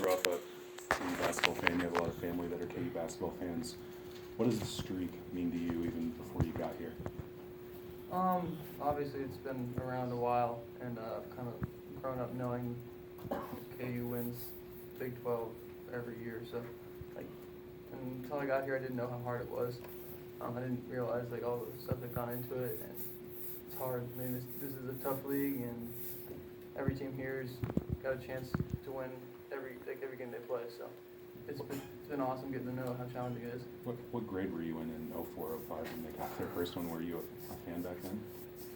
grew up a KU basketball fan. You have a lot of family that are KU basketball fans. What does the streak mean to you even before you got here? Obviously it's been around a while, and I've kind of grown up knowing KU wins Big 12 every year. So, like, until I got here, I didn't know how hard it was. I didn't realize like all the stuff that gone into it, and it's hard. I mean, this is a tough league, and every team here's got a chance to win every game they play. So, it's been awesome getting to know how challenging it is. What grade were you in 04, 05 when they got their first one? Were you a fan back then?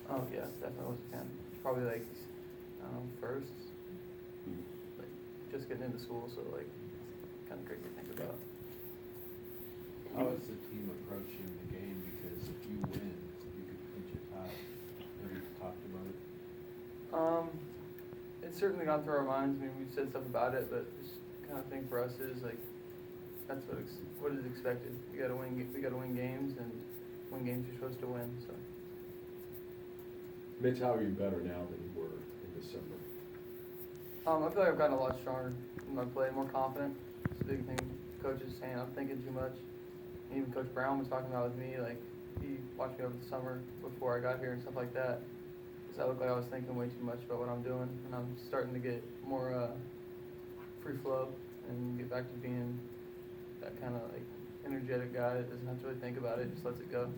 Oh yeah, definitely was a fan. Probably like first, like just getting into school, so like kind of crazy to think about. How is the team approaching the game? Because if you win, you could pinch a tie. Have you talked about it? It's certainly gone through our minds. I mean, we've said stuff about it, but this kind of thing for us is like that's what is expected. We gotta win games, and win games you're supposed to win. So. Mitch, how are you better now than you were in December? I feel like I've gotten a lot stronger in my play, more confident. It's a big thing. Coach is saying I'm thinking too much. And even Coach Brown was talking about with me, like he watched me over the summer before I got here and stuff like that. Because I looked like I was thinking way too much about what I'm doing, and I'm starting to get more free flow and get back to being that kind of like energetic guy that doesn't have to really think about it, just lets it go.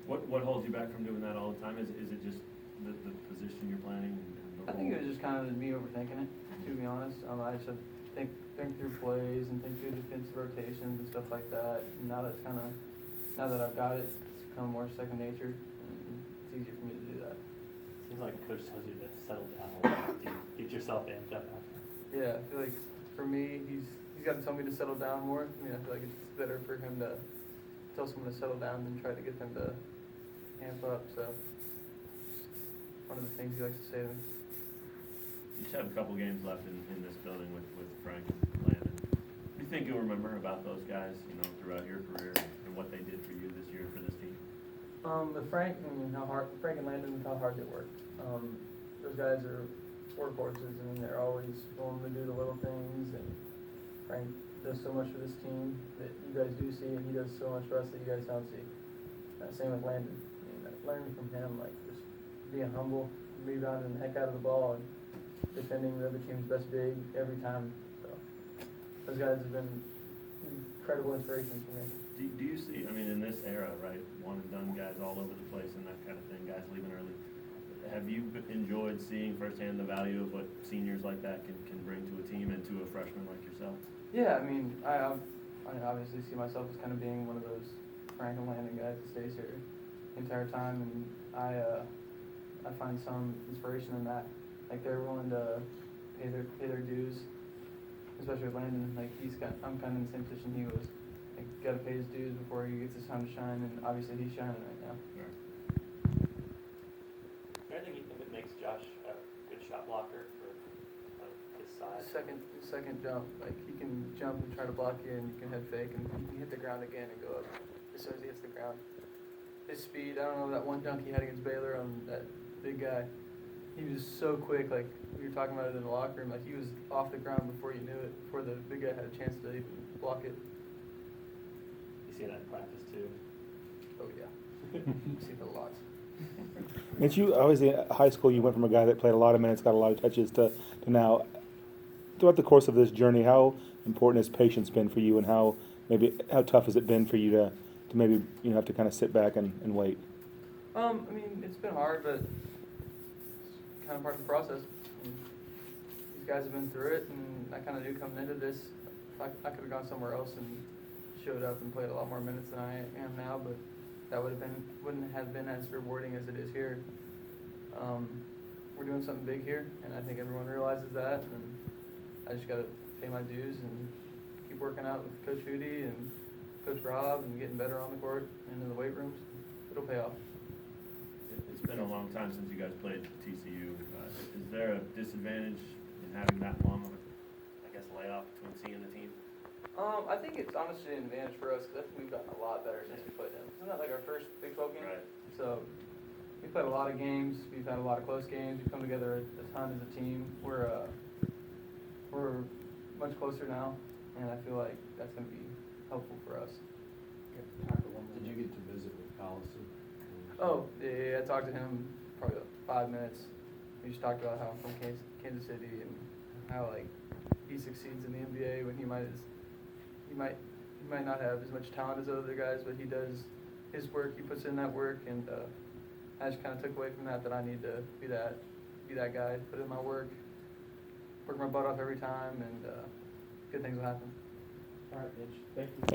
What holds you back from doing that all the time? Is it just the position you're planning? I think it was just kind of me overthinking it, to be honest. I just have to think through plays and think through defensive rotations and stuff like that. And now that I've got it, it's become more second nature, and it's easier for me to do that. Seems like Coach tells you to settle down a little bit, get yourself amped up after. Yeah, I feel like for me, he's got to tell me to settle down more. I mean, I feel like it's better for him to tell someone to settle down than try to get them to amp up. So, one of the things he likes to say to me. You just have a couple games left in this building with Frank and Landon. What do you think you'll remember about those guys, throughout your career and what they did for you this year for this team? With Frank and Landon and how hard they work. Those guys are workhorses, and they're always willing to do the little things. And Frank does so much for this team that you guys do see, and he does so much for us that you guys don't see. Same with Landon. I mean, learning from him, like just being humble, rebounding the heck out of the ball, and defending the other team's best big every time. So those guys have been incredible inspirations for me. Do you see, in this era, right, one and done guys all over the place and that kind of thing, guys leaving early, have you enjoyed seeing firsthand the value of what seniors like that can bring to a team and to a freshman like yourself? Yeah, I obviously see myself as kind of being one of those Frank and Landon guys that stays here the entire time, and I find some inspiration in that. Like they're willing to pay their dues, especially with Landon. Like I'm kind of in the same position he was. Like got to pay his dues before he gets his time to shine, and obviously he's shining right now. Right. I think you think it makes Josh a good shot blocker for his size. Second jump, like he can jump and try to block you, and you can head fake, and he can hit the ground again and go up as soon as he hits the ground. His speed, I don't know, that one dunk he had against Baylor on that big guy. He was so quick, like we were talking about it in the locker room, like he was off the ground before you knew it, before the big guy had a chance to even block it. You see that in practice too. Oh yeah, you see it a lot. Mitch, you obviously at high school you went from a guy that played a lot of minutes, got a lot of touches to now. Throughout the course of this journey, how important has patience been for you, and how tough has it been for you to maybe have to kind of sit back and wait? It's been hard, but it's kind of part of the process. And these guys have been through it, and I kind of knew coming into this, I could have gone somewhere else and showed up and played a lot more minutes than I am now, but that wouldn't have been as rewarding as it is here. We're doing something big here, and I think everyone realizes that, and I just got to pay my dues and keep working out with Coach Hootie and Coach Rob and getting better on the court and in the weight rooms. It'll pay off. It's been a long time since you guys played TCU. Is there a disadvantage in having that long of a layoff between seeing the team? I think it's honestly an advantage for us because we've gotten a lot better since we played them. Isn't that like our first Big 12 game? Right. So we played a lot of games. We've had a lot of close games. We've come together a ton as a team. much closer now, and I feel like that's going to be helpful for us. Did you get to visit with Collison? Oh, yeah, I talked to him probably about 5 minutes. We just talked about how I'm from Kansas City and how like he succeeds in the NBA when he might not have as much talent as other guys, but he does his work. He puts in that work, and I just kind of took away from that I need to be that guy, put in my work my butt off every time, and good things will happen. All right, Mitch, thank you.